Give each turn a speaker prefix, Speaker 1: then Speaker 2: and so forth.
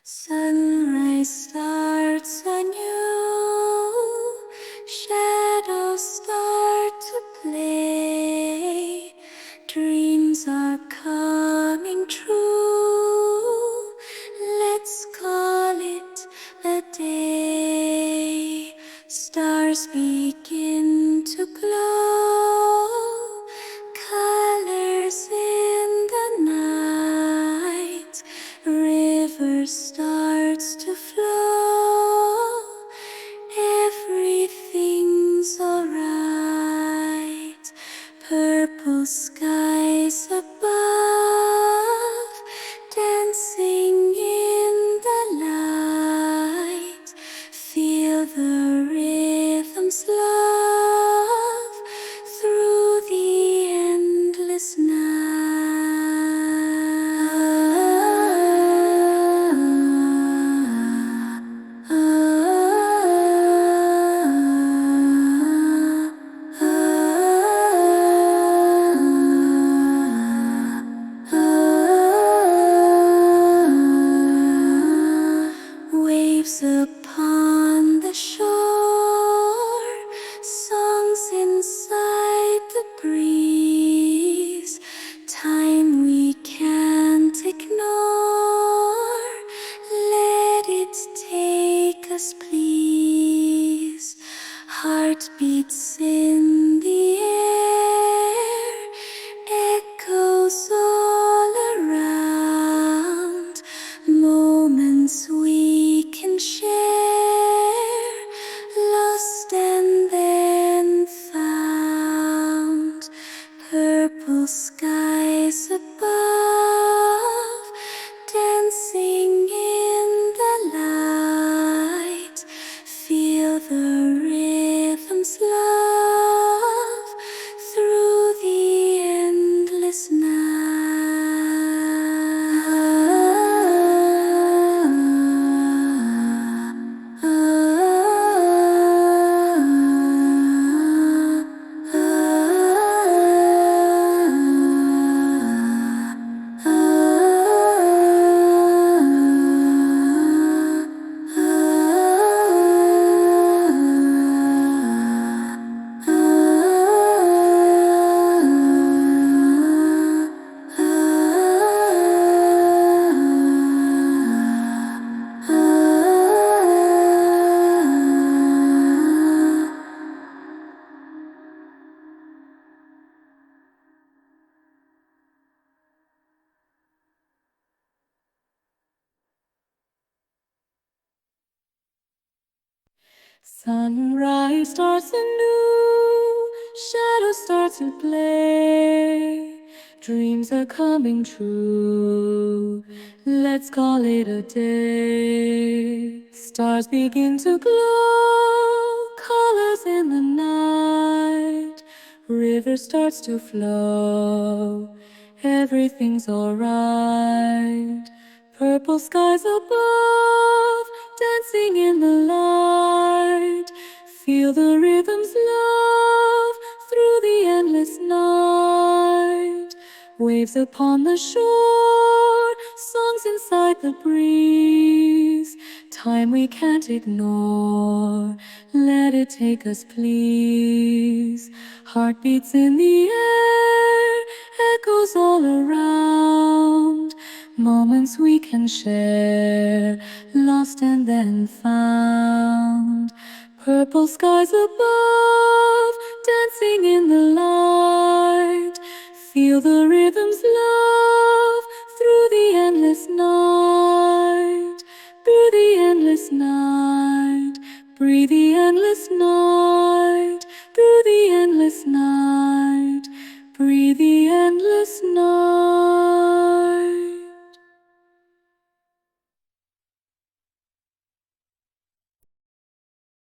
Speaker 1: Sunrise starts anew, shadows start to play, dreams are coming true, let's call it a day. Stars begin to glow, colors in the night, river starts to flow, everything's alright. Purple skies above, dancing in the light. Feel the rhythm's love through the endless night. Waves upon the shore, songs inside the breeze, time we can't ignore, let it take us please. Heartbeats in the air, echoes all around, moments we can share, lost and then found. Purple skies above, dancing in the light. Feel the rhythm's love through the endless Sunrise starts anew, shadows start to play, dreams are coming true, let's call it a day. Stars begin to glow, colors in the night, river starts to flow, everything's alright. Purple skies above, dancing in the light. Feel the rhythm's love through the endless night. Waves upon the shore, songs inside the breeze. Time we can't ignore, let it take us please. Heartbeats in the air, echoes all around, moments we can share, lost and then found. Purple skies above, dancing in the light. Feel the rhythm's love through the endless night. Through the endless night, breathe the endless night.